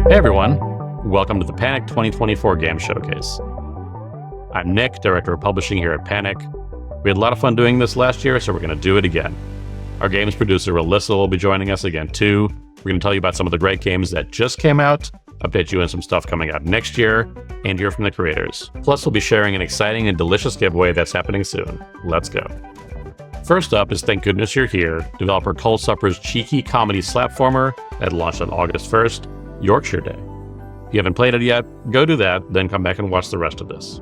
Hey everyone, welcome to the Panic 2024 Game Showcase. I'm Nick, Director of Publishing here at Panic. We had a lot of fun doing this last year, so we're going to do it again. Our games producer, Alyssa, will be joining us again too. We're going to tell you about some of the great games that just came out, update you on some stuff coming out next year, and hear from the creators. Plus, we'll be sharing an exciting and delicious giveaway that's happening soon. Let's go. First up is Thank Goodness You're Here, developer Cold Supper's cheeky comedy slapformer that launched on August 1st, Yorkshire Day. If you haven't played it yet, go do that, then come back and watch the rest of this.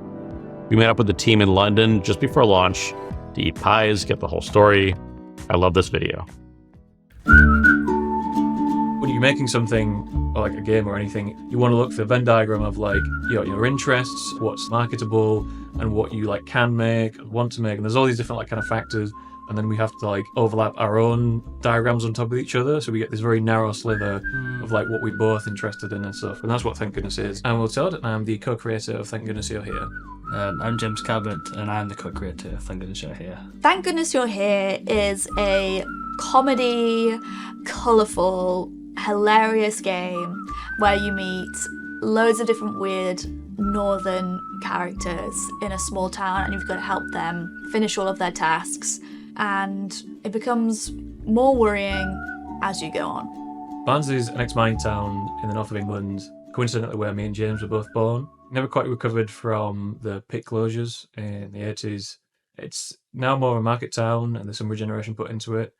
We met up with the team in London just before launch to eat pies, get the whole story. I love this video. When you're making something, or like a game or anything, you want to look for a Venn diagram of like your interests, what's marketable, and what you like can make, want to make, and there's all these different like kind of factors. And then we have to like overlap our own diagrams on top of each other, so we get this very narrow sliver of like what we're both interested in and stuff. And that's what Thank Goodness is. I'm Will Todd, and I'm the co-creator of Thank Goodness You're Here. I'm James Cabot, and I'm the co-creator of Thank Goodness You're Here. Thank Goodness You're Here is a comedy, colourful, hilarious game where you meet loads of different weird northern characters in a small town, and you've got to help them finish all of their tasks. And it becomes more worrying as you go on. Barnsworth is an ex-mining town in the north of England, coincidentally where me and James were both born. Never quite recovered from the pit closures in the 80s. It's now more of a market town, and there's some regeneration put into it,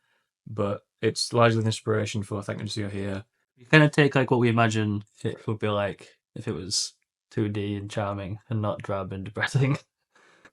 but it's largely an inspiration for Thank Goodness You're Here. You kind of take like what we imagine it would be like if it was 2D and charming and not drab and depressing.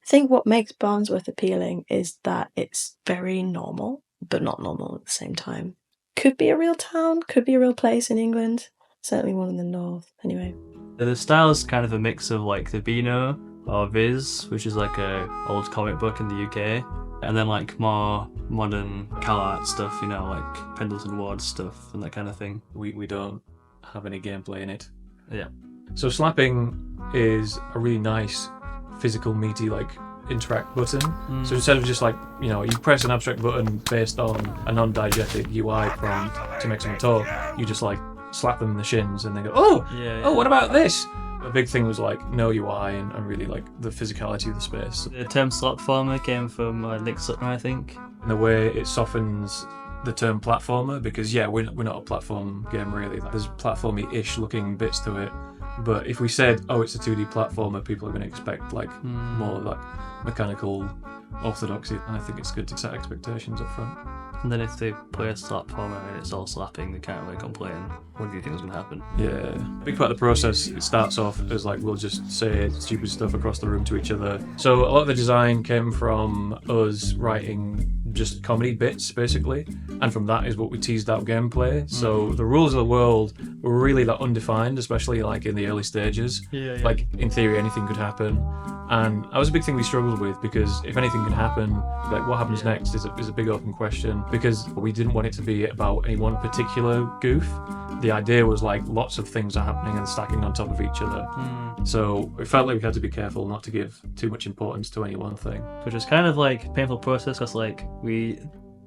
I think what makes Barnsworth appealing is that it's very normal, but not normal at the same time. Could be a real town, could be a real place in England, certainly one in the north, anyway. The style is kind of a mix of like the Beano or Viz, which is like a old comic book in the UK, and then like more modern cal art stuff, you know, like Pendleton Ward stuff and that kind of thing. We don't have any gameplay in it. Yeah. So slapping is a really nice physical meaty like interact button. So instead of just like, you press an abstract button based on a non-diegetic UI prompt to make someone talk, you just like slap them in the shins and they go, oh, what about this? A big thing was like no UI and really like the physicality of the space. The term slapformer came from Nick Sutton, I think. And the way it softens the term platformer, because we're not a platform game really. There's platformy-ish looking bits to it. But if we said, it's a 2D platformer, people are going to expect like more like mechanical orthodoxy, and I think it's good to set expectations up front. And then if they play a slapformer and it's all slapping, they can't really complain. What do you think is going to happen? Yeah. A big part of the process, it starts off as like we'll just say stupid stuff across the room to each other. So a lot of the design came from us writing just comedy bits basically, and from that is what we teased out gameplay. So the rules of the world were really like undefined, especially like in the early stages. Like in theory anything could happen, and that was a big thing we struggled with, because if anything can happen, like what happens next is a big open question, because we didn't want it to be about any one particular goof. The idea was like lots of things are happening and stacking on top of each other. So it felt like we had to be careful not to give too much importance to any one thing. Which was kind of like a painful process, because like we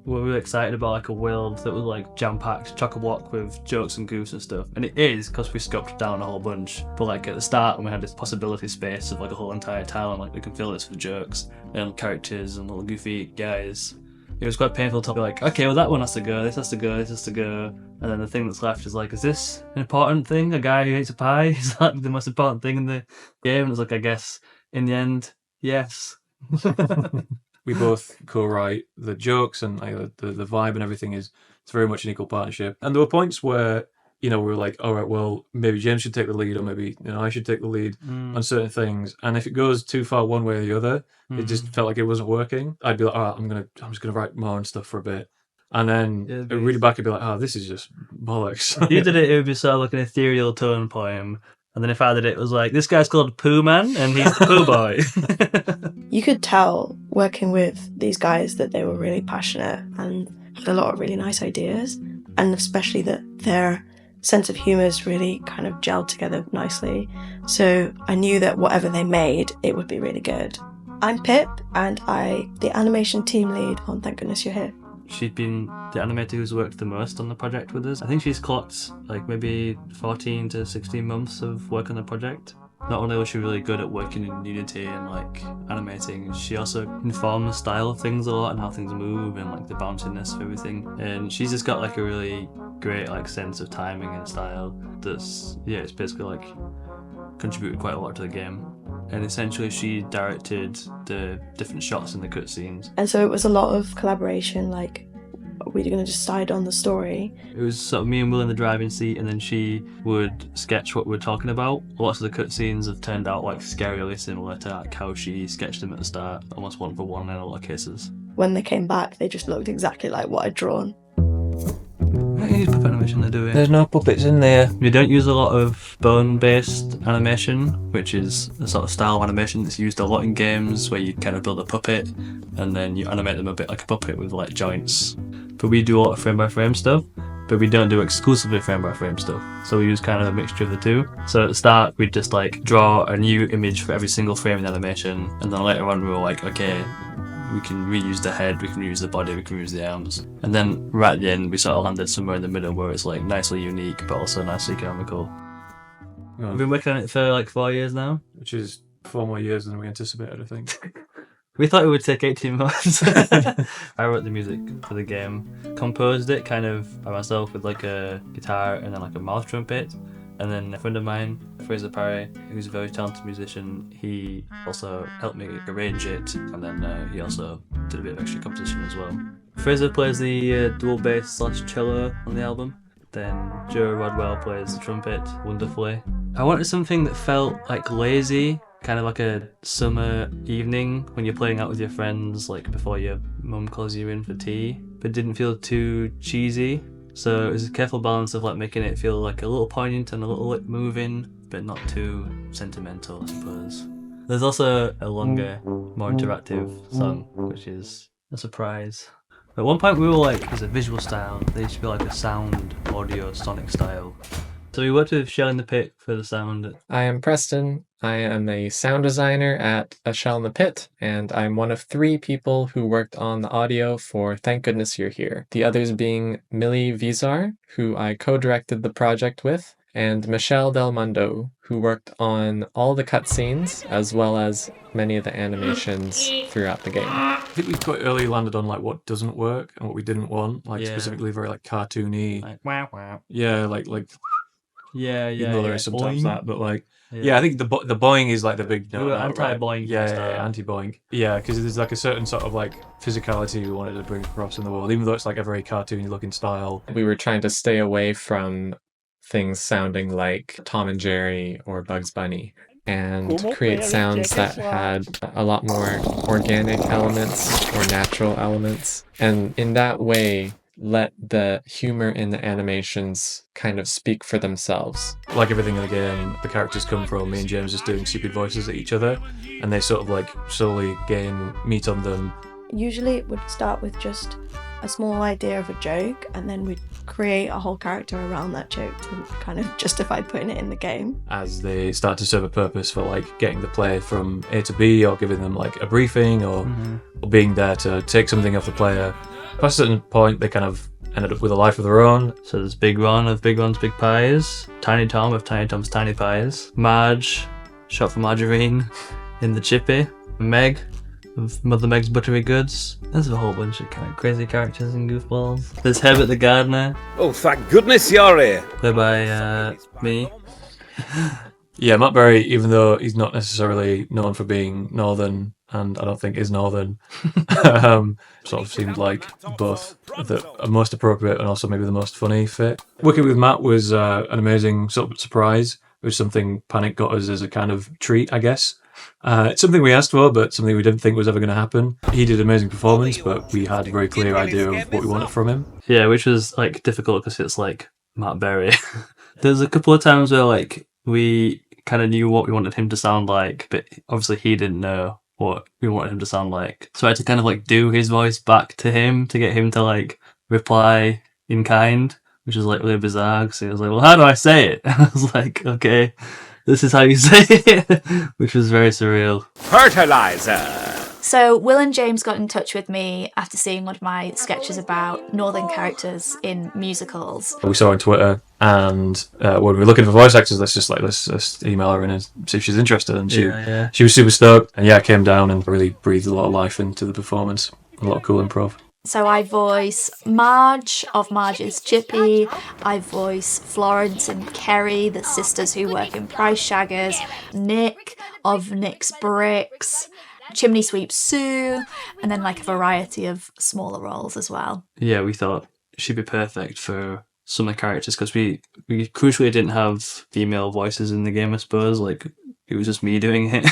were really excited about like a world that was like jam-packed, chock-a-block with jokes and goofs and stuff. And it is, because we scoped down a whole bunch. But like at the start, when we had this possibility space of like a whole entire town, like we can fill this with jokes and characters and little goofy guys, it was quite painful to be like, okay, well that one has to go, this has to go, this has to go. And then the thing that's left is like, is this an important thing? A guy who eats a pie? Is that the most important thing in the game? And it's like, I guess, in the end, yes. We both co-write the jokes, and like, the vibe and everything it's very much an equal partnership. And there were points where, we were like, all right, well, maybe James should take the lead, or maybe I should take the lead on certain things. And if it goes too far one way or the other, it just felt like it wasn't working. I'd be like, all right, I'm just gonna write more and stuff for a bit. And then really back, I'd be like, this is just bollocks. You did it would be sort of like an ethereal tone poem. And then if I did it, it was like, this guy's called Pooh Man, and he's the Pooh Boy. You could tell working with these guys that they were really passionate and had a lot of really nice ideas, and especially that their sense of humour is really kind of gelled together nicely. So I knew that whatever they made, it would be really good. I'm Pip, and I'm the animation team lead on Thank Goodness You're Here. she'd been the animator who's worked the most on the project with us. I think she's clocked like maybe 14 to 16 months of work on the project. Not only was she really good at working in Unity and like animating, she also informed the style of things a lot and how things move and like the bounciness of everything. And she's just got like a really great like sense of timing and style that's, yeah, it's basically like contributed quite a lot to the game. And essentially she directed the different shots in the cutscenes. And so it was a lot of collaboration, like, we're going to decide on the story. It was sort of me and Will in the driving seat, and then she would sketch what we're talking about. Lots of the cutscenes have turned out like scarily similar to like how she sketched them at the start, almost one for one in a lot of cases. When they came back, they just looked exactly like what I'd drawn. Hey, puppet animation they're doing. There's no puppets in there. We don't use a lot of bone-based animation, which is a sort of style of animation that's used a lot in games where you kind of build a puppet and then you animate them a bit like a puppet with like joints. But we do a lot of frame-by-frame stuff, but we don't do exclusively frame-by-frame stuff. So we use kind of a mixture of the two. So at the start, we'd just like draw a new image for every single frame in the animation, and then later on we were like, okay, we can reuse the head, we can reuse the body, we can reuse the arms. And then right at the end, we sort of landed somewhere in the middle where it's like nicely unique, but also nicely economical. We've been working on it for like 4 years now. Which is 4 more years than we anticipated, I think. We thought it would take 18 months. I wrote the music for the game, composed it kind of by myself with like a guitar and then like a mouth trumpet. And then a friend of mine, Fraser Parry, who's a very talented musician, he also helped me arrange it, and then he also did a bit of extra composition as well. Fraser plays the dual bass / cello on the album. Then Joe Rodwell plays the trumpet wonderfully. I wanted something that felt like lazy, kind of like a summer evening when you're playing out with your friends, like before your mum calls you in for tea, but didn't feel too cheesy. So it was a careful balance of like making it feel like a little poignant and a little moving, but not too sentimental, I suppose. There's also a longer, more interactive song, which is a surprise. At one point we were like, there's a visual style, there should be like a sound, audio, sonic style. So we worked with Shell in the Pit for the sound. I am Preston. I am a sound designer at A Shell in the Pit, and I'm one of 3 people who worked on the audio for Thank Goodness You're Here. The others being Millie Vizar, who I co-directed the project with, and Michelle Del Mondo, who worked on all the cutscenes as well as many of the animations throughout the game. I think we quite early landed on like what doesn't work and what we didn't want, like specifically very like cartoony. Like, wow, wow. Yeah, like Yeah, even though there is sometimes boing. that, but like yeah, I think the boing is like the big We were anti-boing right? from the Yeah, start. anti-boing. Yeah, because there's like a certain sort of like physicality we wanted to bring across in the world, even though it's like a very cartoony looking style. We were trying to stay away from things sounding like Tom and Jerry or Bugs Bunny, and create sounds that had a lot more organic elements or natural elements. And in that way, let the humor in the animations kind of speak for themselves. Like everything in the game, the characters come from me and James just doing stupid voices at each other, and they sort of like slowly gain meat on them. Usually it would start with just a small idea of a joke, and then we'd create a whole character around that joke to kind of justify putting it in the game. As they start to serve a purpose for like getting the player from A to B, or giving them like a briefing, or being there to take something off the player. Past a certain point, they kind of ended up with a life of their own. So there's Big Ron of Big Ron's Big Pies, Tiny Tom of Tiny Tom's Tiny Pies, Marge, short for Margarine, in the Chippy, Meg of Mother Meg's Buttery Goods. There's a whole bunch of kind of crazy characters and goofballs. There's Herbert the Gardener, Oh, thank goodness you're here. played by me. Yeah, Matt Berry, even though he's not necessarily known for being northern, and I don't think is northern, sort of seemed like both the most appropriate and also maybe the most funny fit. Working with Matt was an amazing sort of surprise. It was something Panic got us as a kind of treat, I guess. It's something we asked for, but something we didn't think was ever going to happen. He did an amazing performance, but we had a very clear idea of what we wanted from him. Yeah, which was like difficult because it's like Matt Berry. There's a couple of times where like we kind of knew what we wanted him to sound like, but obviously he didn't know what we wanted him to sound like. So I had to kind of like do his voice back to him to get him to like reply in kind, which was like really bizarre because he was like, well, how do I say it? And I was like, okay, this is how you say it, which was very surreal. Fertilizer. So Will and James got in touch with me after seeing one of my sketches about northern characters in musicals. We saw on Twitter, and when we were looking for voice actors, let's just email her and see if she's interested. And she was super stoked, and came down and really breathed a lot of life into the performance. A lot of cool improv. So I voice Marge of Marge's Chippy. I voice Florence and Kerry, the sisters who work in Price Shaggers. Nick of Nick's Bricks. Chimney Sweep Sue, and then like a variety of smaller roles as well. Yeah, we thought she'd be perfect for some of the characters because we crucially didn't have female voices in the game, I suppose. Like, it was just me doing it.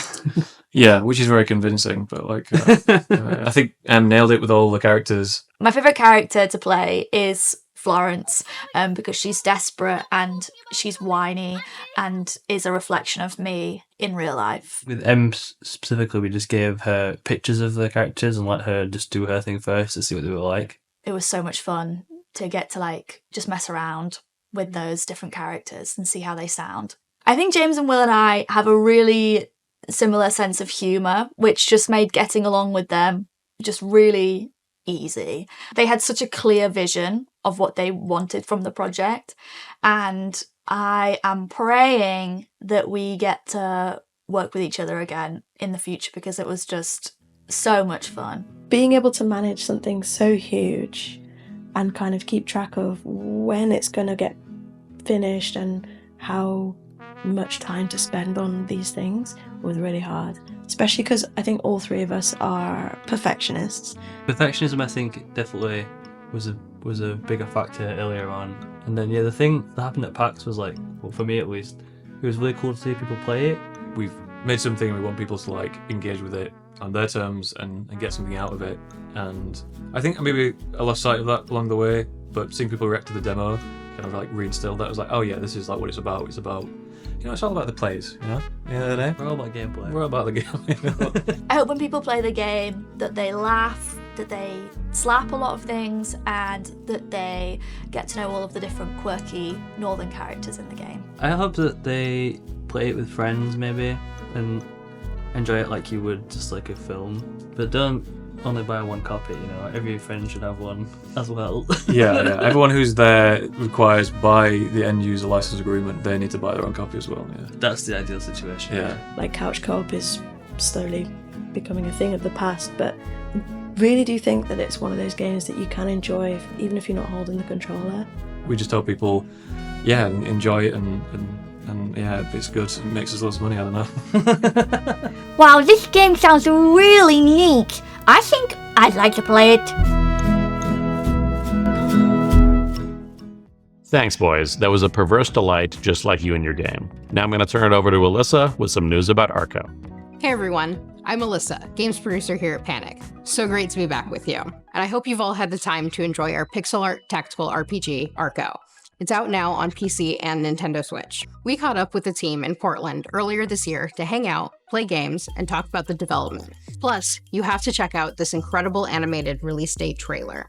Yeah, which is very convincing, but I think Anne nailed it with all the characters. My favourite character to play is Florence, because she's desperate and she's whiny and is a reflection of me in real life. With Em specifically, we just gave her pictures of the characters and let her just do her thing first to see what they were like. It was so much fun to get to just mess around with those different characters and see how they sound. I think James and Will and I have a really similar sense of humour, which just made getting along with them just really easy. They had such a clear vision of what they wanted from the project, and I am praying that we get to work with each other again in the future because it was just so much fun. Being able to manage something so huge and kind of keep track of when it's going to get finished and how much time to spend on these things was really hard, especially because I think all three of us are perfectionists. Perfectionism, I think, definitely was a bigger factor earlier on. And then the thing that happened at PAX was well, for me at least, it was really cool to see people play it. We've made something and we want people to engage with it on their terms and get something out of it. And I think maybe I lost sight of that along the way, but seeing people react to the demo kind of reinstilled that. I was oh yeah, this is what it's about. It's about, it's all about the plays, At the end of the day. We're all about gameplay. We're all about the game. I hope when people play the game that they laugh, that they slap a lot of things, and that they get to know all of the different quirky northern characters in the game. I hope that they play it with friends maybe and enjoy it like you would just a film. But don't only buy one copy, every friend should have one as well. Yeah. Everyone who's there requires by the end user license agreement, they need to buy their own copy as well. Yeah. That's the ideal situation. Yeah. Couch co-op is slowly becoming a thing of the past, but I really do think that it's one of those games that you can enjoy even if you're not holding the controller. We just hope people, enjoy it and if it's good, it makes us lots of money, I don't know. Wow, this game sounds really neat. I think I'd like to play it. Thanks, boys. That was a perverse delight, just like you and your game. Now I'm going to turn it over to Alyssa with some news about Arco. Hey everyone, I'm Alyssa, games producer here at Panic. So great to be back with you. And I hope you've all had the time to enjoy our pixel art tactical RPG, Arco. It's out now on PC and Nintendo Switch. We caught up with the team in Portland earlier this year to hang out, play games, and talk about the development. Plus, you have to check out this incredible animated release date trailer.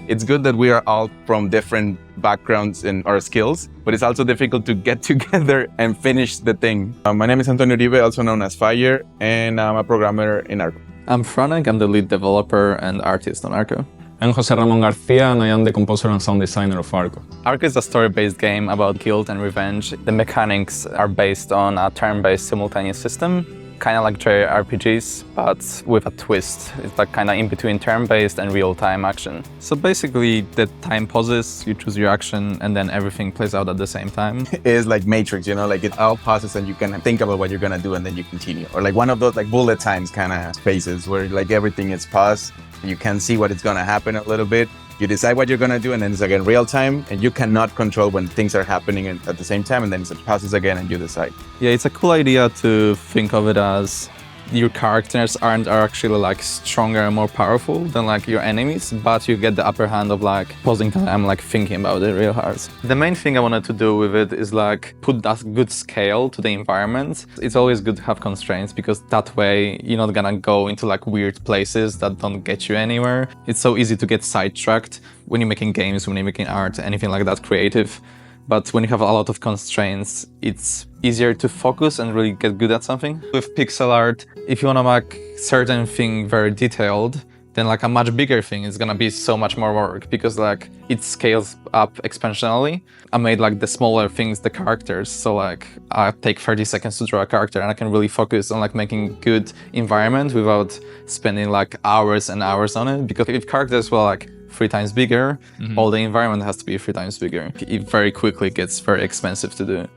It's good that we are all from different backgrounds in our skills, but it's also difficult to get together and finish the thing. My name is Antonio Uribe, also known as Fire, and I'm a programmer in Arco. I'm Franek, I'm the lead developer and artist on Arco. I'm Jose Ramon Garcia, and I am the composer and sound designer of Arco. Arco is a story-based game about guilt and revenge. The mechanics are based on a turn-based simultaneous system, kind of like JRPGs, but with a twist. It's like kind of in between turn-based and real-time action. So basically, the time pauses, you choose your action, and then everything plays out at the same time. It's like Matrix, you know, like it all pauses and you can think about what you're gonna do and then you continue. Or like one of those like bullet times kind of spaces where like everything is paused. You can see what is gonna happen a little bit. You decide what you're gonna do and then it's again real time, and you cannot control when things are happening at the same time, and then it passes again and you decide. Yeah, it's a cool idea to think of it as your characters are actually like stronger and more powerful than like your enemies, but you get the upper hand of like pausing time, like thinking about it real hard. The main thing I wanted to do with it is like put that good scale to the environment. It's always good to have constraints because that way you're not gonna go into like weird places that don't get you anywhere. It's so easy to get sidetracked when you're making games, when you're making art, anything like that creative. But when you have a lot of constraints, it's easier to focus and really get good at something. With pixel art, if you want to make certain thing very detailed, then like a much bigger thing is gonna be so much more work because like it scales up exponentially. I made like the smaller things, the characters. So like I take 30 seconds to draw a character and I can really focus on like making good environment without spending like hours and hours on it. Because if characters were like 3 times bigger, all the environment has to be 3 times bigger. It very quickly gets very expensive to do.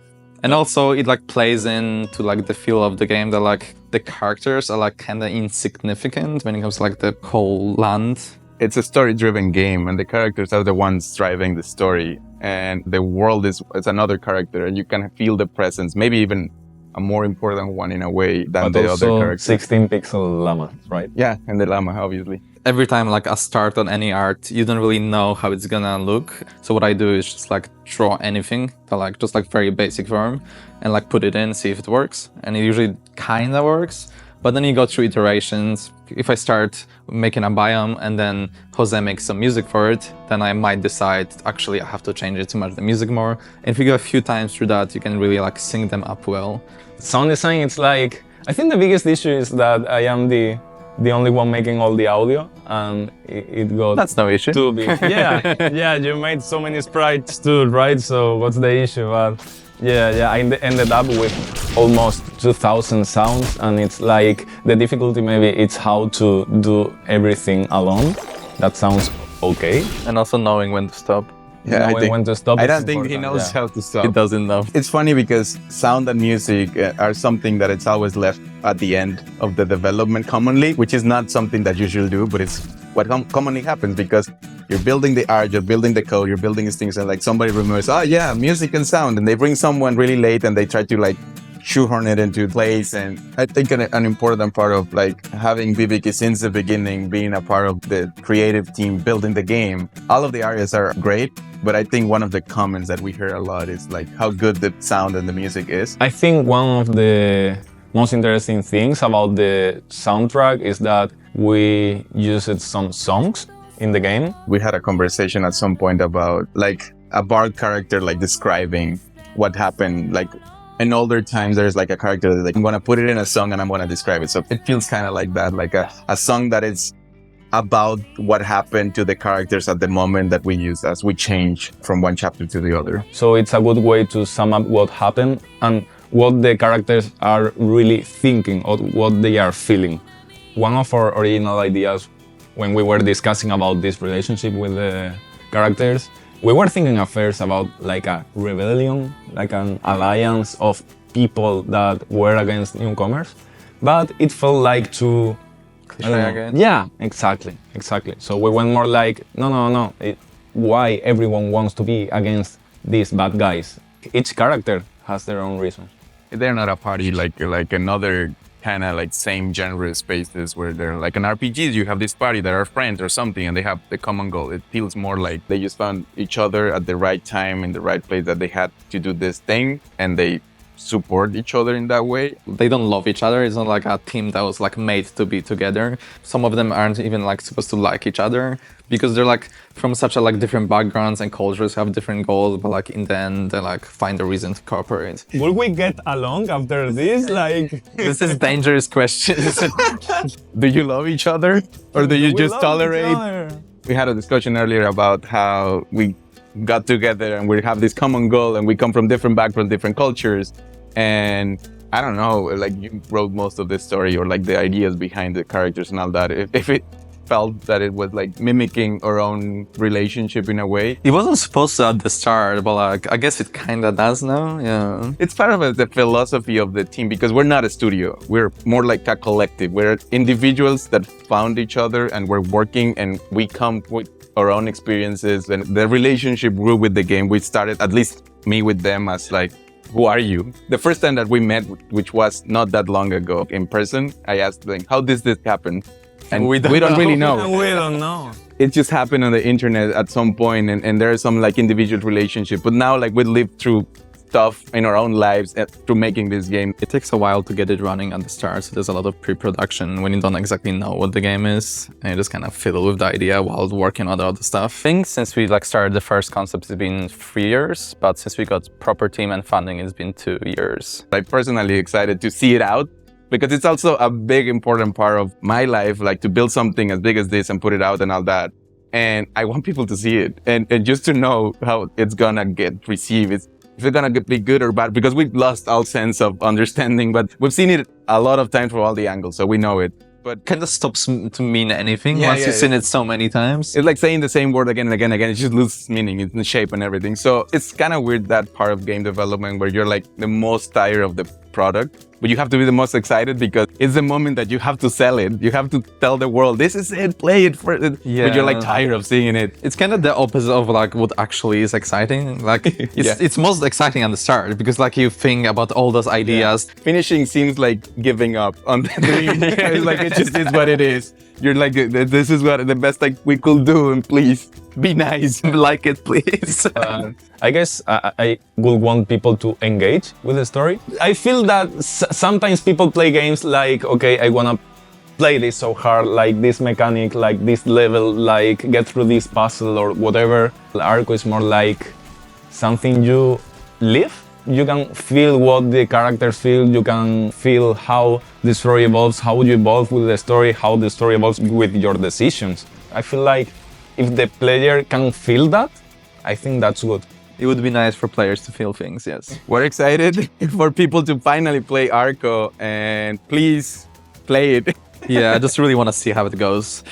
And also it like plays into like the feel of the game that like the characters are like kind of insignificant when it comes to like the whole land. It's a story-driven game and the characters are the ones driving the story, and the world is another character, and you can feel the presence, maybe even a more important one in a way than But the other also characters. 16-pixel llama, right? Yeah, and the llama, obviously. Every time like I start on any art, you don't really know how it's gonna look. So what I do is just like draw anything, but like just like very basic form, and like put it in, see if it works. And it usually kind of works, but then you go through iterations. If I start making a biome and then Jose makes some music for it, then I might decide actually I have to change it to match the music more. And if you go a few times through that, you can really like sync them up well. Sound design, it's like, I think the biggest issue is that I am the only one making all the audio, and it got That's no issue. too big. Yeah, you made so many sprites too, right? So what's the issue? But yeah, I ended up with almost 2,000 sounds, and it's like the difficulty maybe it's how to do everything alone. That sounds okay. And also knowing when to stop. Yeah, Knowing when to stop. I is don't think he important, knows yeah. how to stop. It doesn't know. It's funny because sound and music are something that it's always left at the end of the development commonly, which is not something that you should do, but it's what commonly happens because you're building the art, you're building the code, you're building these things, and like somebody remembers, oh yeah, music and sound, and they bring someone really late and they try to like shoehorn it into place. And I think an important part of like having Viviki since the beginning, being a part of the creative team building the game, all of the areas are great. But I think one of the comments that we hear a lot is like how good the sound and the music is. I think one of the most interesting things about the soundtrack is that we used some songs in the game. We had a conversation at some point about like a bard character like describing what happened. Like in older times, there's like a character that's like, I'm gonna put it in a song and I'm gonna describe it. So it feels kind of like that, like a song that is about what happened to the characters at the moment that we use as we change from one chapter to the other. So it's a good way to sum up what happened and what the characters are really thinking or what they are feeling. One of our original ideas when we were discussing about this relationship with the characters, we were thinking at first about like a rebellion, like an alliance of people that were against newcomers, but it felt like too Again. Yeah, exactly. So we went more like, no. Why everyone wants to be against these bad guys? Each character has their own reasons. They're not a party like another kind of like same genre spaces where they're like an RPGs. You have this party that are friends or something, and they have the common goal. It feels more like they just found each other at the right time in the right place that they had to do this thing, and they support each other in that way. They don't love each other. It's not like a team that was like made to be together. Some of them aren't even like supposed to like each other because they're like from such a like different backgrounds and cultures, have different goals, but like in the end they like find a reason to cooperate. Will we get along after this? Like This is dangerous questions. Do you love each other or do you just tolerate? We had a discussion earlier about how we got together and we have this common goal and we come from different backgrounds, different cultures. And I don't know, like you wrote most of the story or like the ideas behind the characters and all that. If it felt that it was like mimicking our own relationship in a way. It wasn't supposed to at the start, but like I guess it kind of does now. Yeah. It's part of the philosophy of the team because we're not a studio. We're more like a collective. We're individuals that found each other and we're working and we come with our own experiences and the relationship grew with the game. We started, at least me with them, as like, who are you? The first time that we met, which was not that long ago in person, I asked them, how does this happen? And we don't really know. We don't know. It just happened on the internet at some point and there are some like individual relationship. But now like we live through stuff in our own lives through making this game. It takes a while to get it running at the start, so there's a lot of pre-production when you don't exactly know what the game is and you just kind of fiddle with the idea while working on other stuff. I think since we like started the first concept, it's been 3 years, but since we got proper team and funding, it's been 2 years. I'm personally excited to see it out because it's also a big important part of my life, like to build something as big as this and put it out and all that. And I want people to see it and just to know how it's gonna get received. If it's gonna be good or bad, because we've lost all sense of understanding, but we've seen it a lot of times from all the angles, so we know it. But kind of stops to mean anything once you've seen it so many times. It's like saying the same word again and again and again. It just loses meaning in the shape and everything. So it's kind of weird, that part of game development where you're like the most tired of the product, but you have to be the most excited because it's the moment that you have to sell it. You have to tell the world, this is it, play it for it. Yeah. But you're like tired of seeing it. It's kind of the opposite of like what actually is exciting. Like it's most exciting at the start because like you think about all those ideas. Yeah. Finishing seems like giving up on the dream. It's like it just is what it is. You're like, this is what the best like we could do, and please be nice, like it, please. I guess I would want people to engage with the story. I feel that sometimes people play games like, okay, I wanna play this so hard, like this mechanic, like this level, like get through this puzzle or whatever. Arco is more like something you live. You can feel what the characters feel, you can feel how the story evolves, how you evolve with the story, how the story evolves with your decisions. I feel like if the player can feel that, I think that's good. It would be nice for players to feel things, yes. We're excited for people to finally play Arco, and please play it. Yeah, I just really want to see how it goes.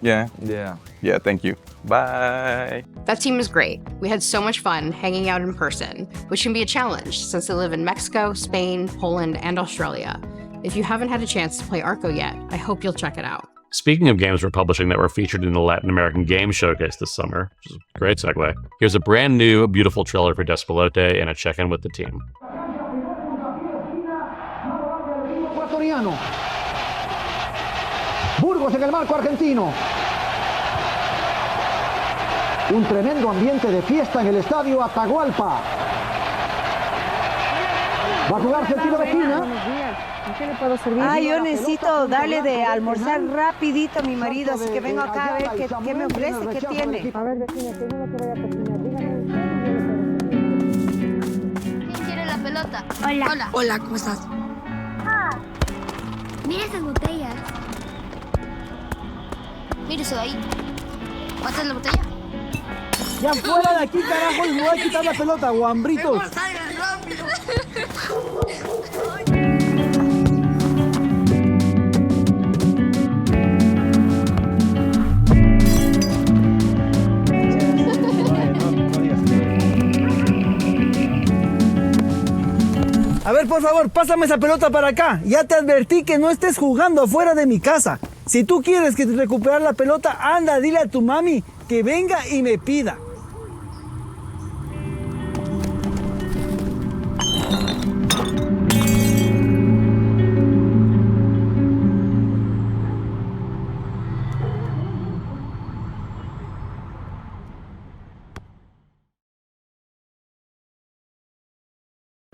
Yeah, thank you. Bye. That team is great. We had so much fun hanging out in person, which can be a challenge since they live in Mexico, Spain, Poland, and Australia. If you haven't had a chance to play Arco yet, I hope you'll check it out. Speaking of games we're publishing that were featured in the Latin American Game Showcase this summer, which is a great segue, here's a brand new, beautiful trailer for Despelote and a check-in with the team. Burgos en el marco argentino. Un tremendo ambiente de fiesta en el estadio Atahualpa. Va a jugarse el tiro de esquina. ¿Qué le puedo servir? Yo necesito darle de almorzar rapidito a mi marido, así que vengo acá a ver qué me ofrece, qué tiene. A ver, vecina, que no te vaya a cocinar. ¿Quién quiere la pelota? Hola. Hola, ¿cómo estás? Mira esas botellas. Mira eso de ahí. ¿Cuánta es la botella? Ya fuera de aquí, carajo, les voy a quitar la pelota, guambritos. ¡Salgan rápido! A ver, por favor, pásame esa pelota para acá. Ya te advertí que no estés jugando afuera de mi casa. Si tú quieres que recuperar la pelota, anda, dile a tu mami que venga y me pida.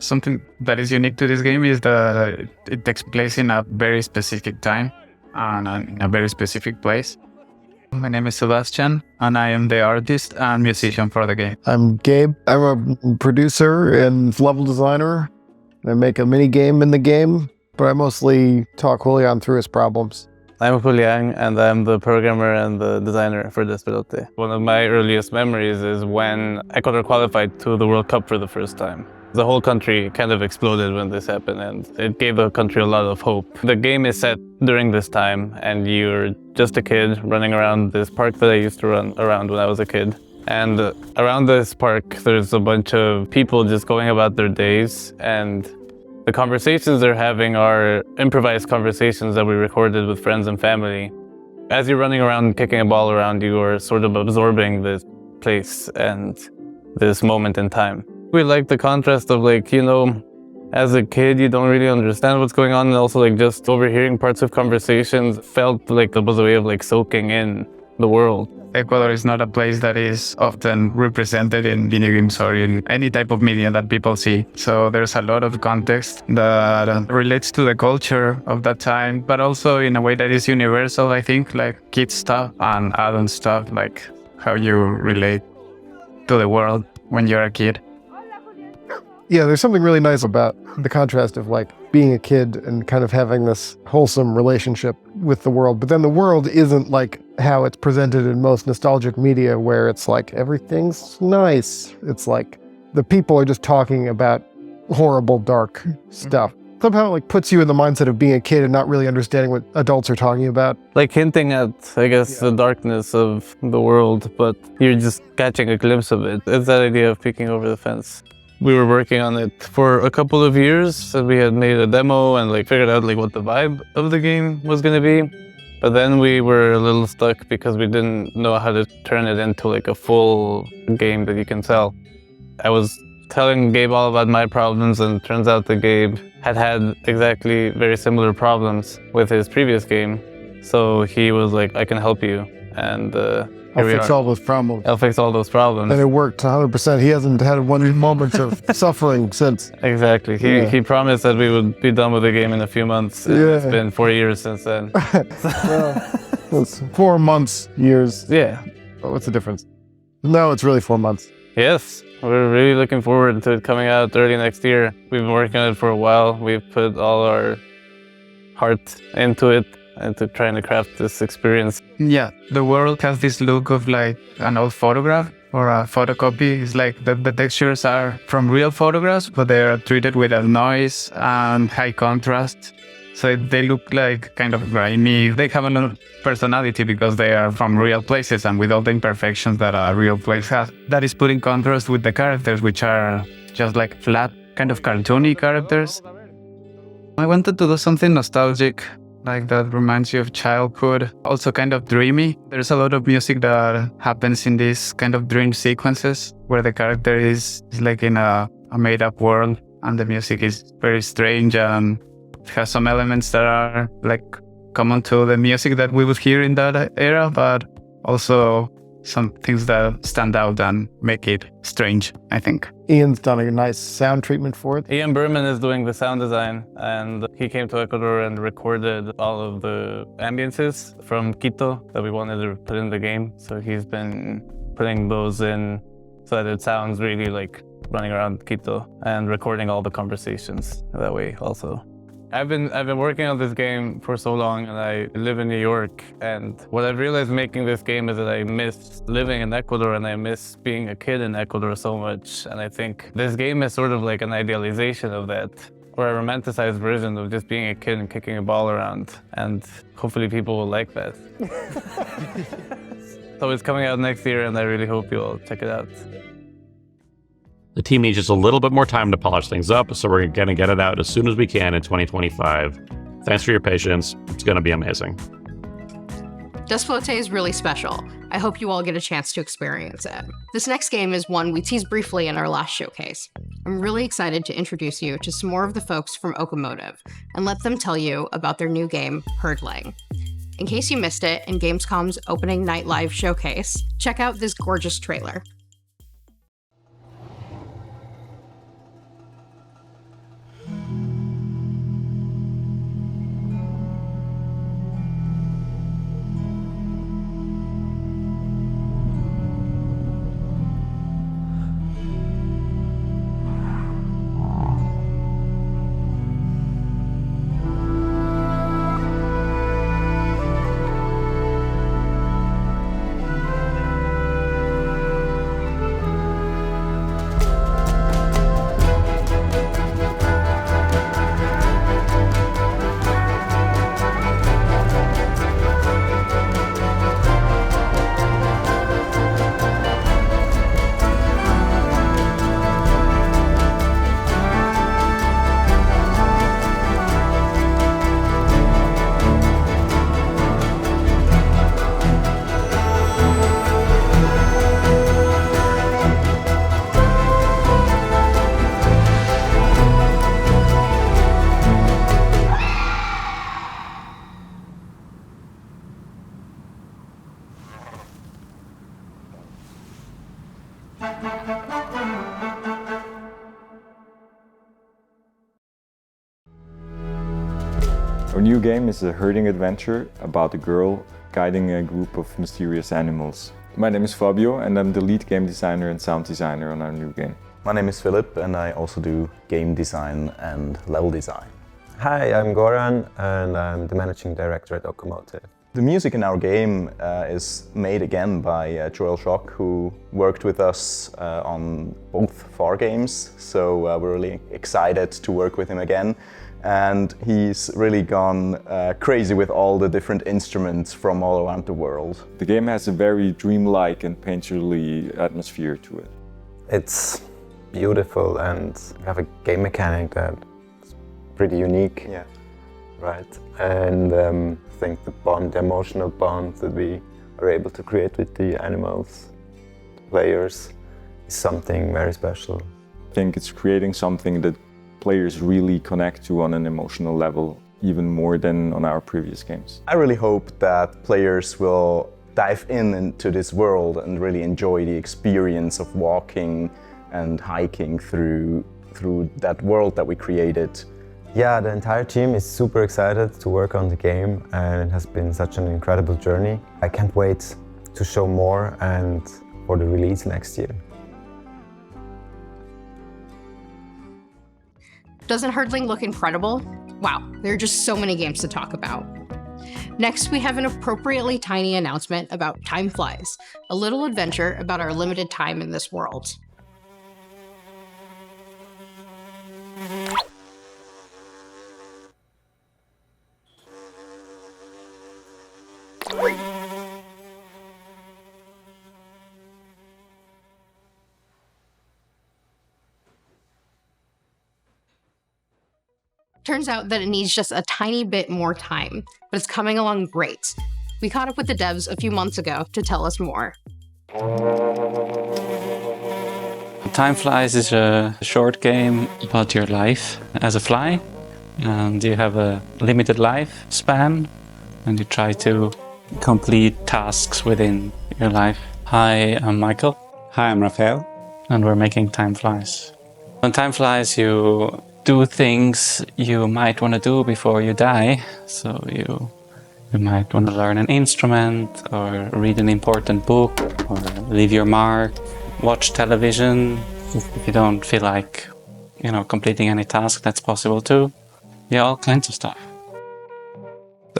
Something that is unique to this game is that it takes place in a very specific time and in a very specific place. My name is Sebastian, and I am the artist and musician for the game. I'm Gabe. I'm a producer and level designer. I make a mini game in the game, but I mostly talk Julian through his problems. I'm Julián, and I'm the programmer and the designer for Despelote. One of my earliest memories is when Ecuador qualified to the World Cup for the first time. The whole country kind of exploded when this happened, and it gave the country a lot of hope. The game is set during this time, and you're just a kid running around this park that I used to run around when I was a kid. And around this park, there's a bunch of people just going about their days, and the conversations they're having are improvised conversations that we recorded with friends and family. As you're running around kicking a ball around, you are sort of absorbing this place and this moment in time. We like the contrast of like, you know, as a kid, you don't really understand what's going on, and also like just overhearing parts of conversations felt like it was a way of like soaking in the world. Ecuador is not a place that is often represented in video games or in any type of media that people see. So there's a lot of context that relates to the culture of that time, but also in a way that is universal, I think, like kid stuff and adult stuff, like how you relate to the world when you're a kid. Yeah, there's something really nice about the contrast of like being a kid and kind of having this wholesome relationship with the world. But then the world isn't like how it's presented in most nostalgic media where it's like everything's nice. It's like the people are just talking about horrible, dark stuff. Somehow it like puts you in the mindset of being a kid and not really understanding what adults are talking about. Like hinting at, I guess, the darkness of the world, but you're just catching a glimpse of it. It's that idea of peeking over the fence. We were working on it for a couple of years. We had made a demo and like figured out like what the vibe of the game was going to be. But then we were a little stuck because we didn't know how to turn it into like a full game that you can sell. I was telling Gabe all about my problems, and it turns out that Gabe had exactly very similar problems with his previous game. So he was like, I can help you. And I'll fix all those problems. I'll fix all those problems. And it worked 100%. He hasn't had one moment of suffering since. Exactly. He promised that we would be done with the game in a few months. Yeah. It's been 4 years since then. It's 4 months, years. Yeah. What's the difference? No, it's really 4 months. Yes. We're really looking forward to it coming out early next year. We've been working on it for a while. We've put all our heart into it and to trying to craft this experience. Yeah, the world has this look of like an old photograph or a photocopy. It's like the textures are from real photographs, but they are treated with a noise and high contrast. So they look like kind of grimy. They have a personality because they are from real places and with all the imperfections that a real place has. That is put in contrast with the characters, which are just like flat, kind of cartoony characters. I wanted to do something nostalgic, like that reminds you of childhood, also kind of dreamy. There's a lot of music that happens in these kind of dream sequences where the character is like in a made-up world and the music is very strange and has some elements that are like common to the music that we would hear in that era, but also some things that stand out and make it strange, I think. Ian's done a nice sound treatment for it. Ian Berman is doing the sound design, and he came to Ecuador and recorded all of the ambiences from Quito that we wanted to put in the game. So he's been putting those in so that it sounds really like running around Quito and recording all the conversations that way also. I've been working on this game for so long, and I live in New York, and what I've realized making this game is that I miss living in Ecuador and I miss being a kid in Ecuador so much, and I think this game is sort of like an idealization of that, or a romanticized version of just being a kid and kicking a ball around, and hopefully people will like that. So it's coming out next year, and I really hope you'll check it out. The team needs just a little bit more time to polish things up, so we're going to get it out as soon as we can in 2025. Thanks for your patience. It's going to be amazing. Despelote is really special. I hope you all get a chance to experience it. This next game is one we teased briefly in our last showcase. I'm really excited to introduce you to some more of the folks from Okomotive and let them tell you about their new game, Herdling. In case you missed it in Gamescom's opening night live showcase, check out this gorgeous trailer. Our new game is a herding adventure about a girl guiding a group of mysterious animals. My name is Fabio and I'm the lead game designer and sound designer on our new game. My name is Philip and I also do game design and level design. Hi, I'm Goran and I'm the managing director at Okomotive. The music in our game is made again by Joel Schock, who worked with us on both Far games, so we're really excited to work with him again. And he's really gone crazy with all the different instruments from all around the world. The game has a very dreamlike and painterly atmosphere to it. It's beautiful and we have a game mechanic that's pretty unique. Yeah. Right. And I think the emotional bond that we are able to create with the animals, the players, is something very special. I think it's creating something that players really connect to on an emotional level, even more than on our previous games. I really hope that players will dive into this world and really enjoy the experience of walking and hiking through that world that we created. Yeah, the entire team is super excited to work on the game and it has been such an incredible journey. I can't wait to show more and for the release next year. Doesn't Herdling look incredible? Wow, there are just so many games to talk about. Next, we have an appropriately tiny announcement about Time Flies, a little adventure about our limited time in this world. Turns out that it needs just a tiny bit more time, but it's coming along great. We caught up with the devs a few months ago to tell us more. Time Flies is a short game about your life as a fly, and you have a limited life span, and you try to complete tasks within your life. Hi, I'm Michael. Hi, I'm Raphael. And we're making Time Flies. On Time Flies, you do things you might want to do before you die. So you might want to learn an instrument, or read an important book, or leave your mark, watch television. If you don't feel like, completing any task, that's possible too. Yeah, all kinds of stuff.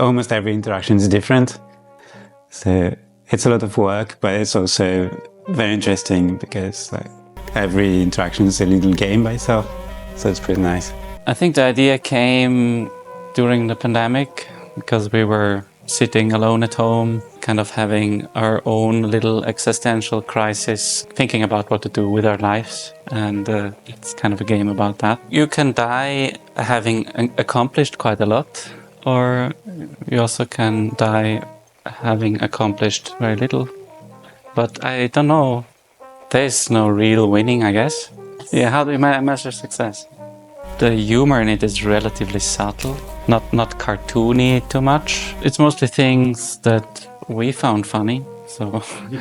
Almost every interaction is different. So it's a lot of work, but it's also very interesting because every interaction is a little game by itself. So it's pretty nice. I think the idea came during the pandemic because we were sitting alone at home, kind of having our own little existential crisis, thinking about what to do with our lives. And it's kind of a game about that. You can die having accomplished quite a lot, or you also can die having accomplished very little. But I don't know. There's no real winning, I guess. Yeah, how do you measure success? The humor in it is relatively subtle, not cartoony too much. It's mostly things that we found funny,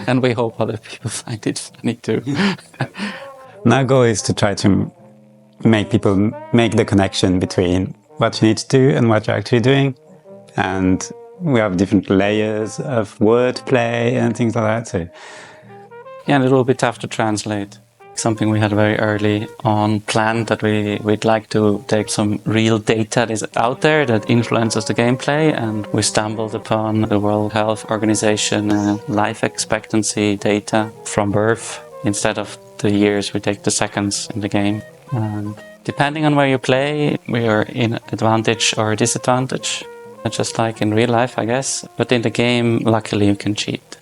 and we hope other people find it funny too. And our goal is to try to make people make the connection between what you need to do and what you're actually doing. And we have different layers of wordplay and things like that. So yeah, and it will be tough to translate. Something we had very early on planned, that we'd like to take some real data that is out there that influences the gameplay, and we stumbled upon the World Health Organization life expectancy data from birth. Instead of the years, we take the seconds in the game. And depending on where you play, we are in advantage or disadvantage, just like in real life, I guess. But in the game, luckily, you can cheat.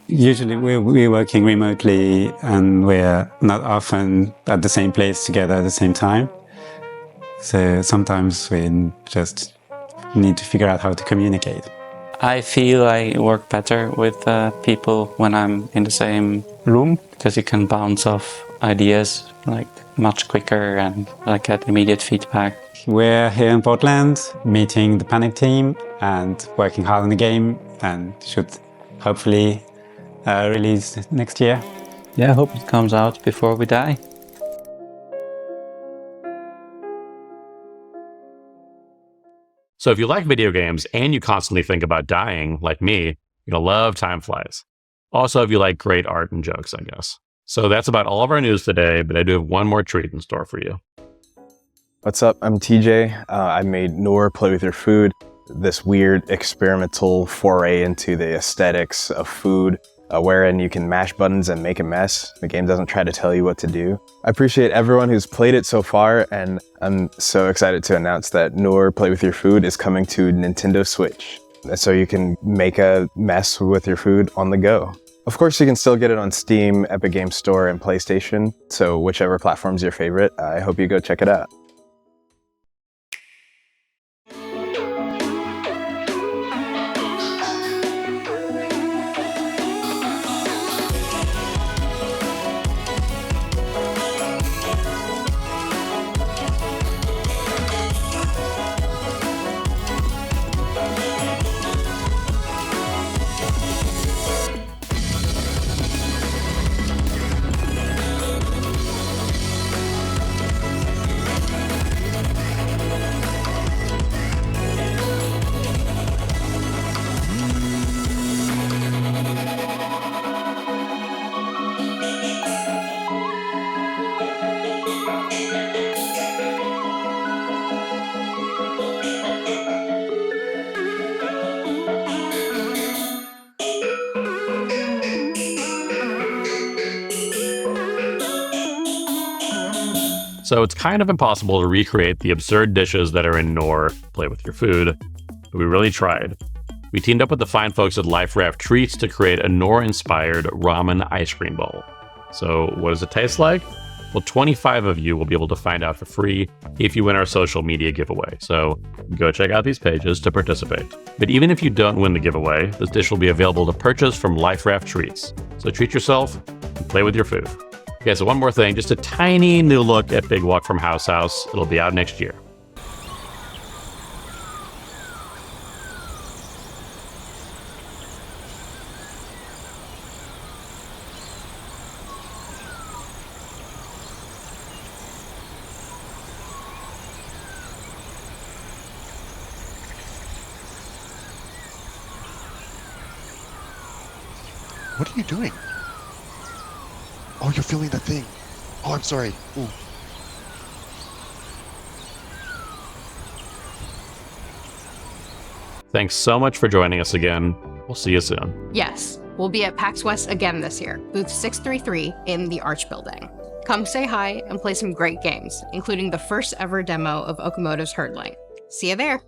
Usually we're working remotely and we're not often at the same place together at the same time. So sometimes we just need to figure out how to communicate. I feel I work better with people when I'm in the same room, because you can bounce off ideas much quicker and get immediate feedback. We're here in Portland, meeting the Panic team and working hard on the game, and should hopefully release next year. yeah, I hope it comes out before we die. So if you like video games and you constantly think about dying, like me, you're going to love Time Flies. Also, if you like great art and jokes, I guess. So that's about all of our news today, but I do have one more treat in store for you. What's up? I'm TJ. I made Nour, Play With Your Food, this weird experimental foray into the aesthetics of food, wherein you can mash buttons and make a mess. The game doesn't try to tell you what to do. I appreciate everyone who's played it so far, and I'm so excited to announce that Nour, Play With Your Food is coming to Nintendo Switch. So you can make a mess with your food on the go. Of course, you can still get it on Steam, Epic Games Store, and PlayStation, so whichever platform's your favorite, I hope you go check it out. So it's kind of impossible to recreate the absurd dishes that are in Nour, Play With Your Food, but we really tried. We teamed up with the fine folks at Life Raft Treats to create a Nour-inspired ramen ice cream bowl. So what does it taste like? Well, 25 of you will be able to find out for free if you win our social media giveaway. So go check out these pages to participate. But even if you don't win the giveaway, this dish will be available to purchase from Life Raft Treats. So treat yourself and play with your food. Okay, so one more thing, just a tiny new look at Big Walk from House House. It'll be out next year. What are you doing? Oh, you're feeling the thing. Oh, I'm sorry. Ooh. Thanks so much for joining us again. We'll see you soon. Yes, we'll be at PAX West again this year, booth 633 in the Arch Building. Come say hi and play some great games, including the first ever demo of Okomotive's Herdling. See you there!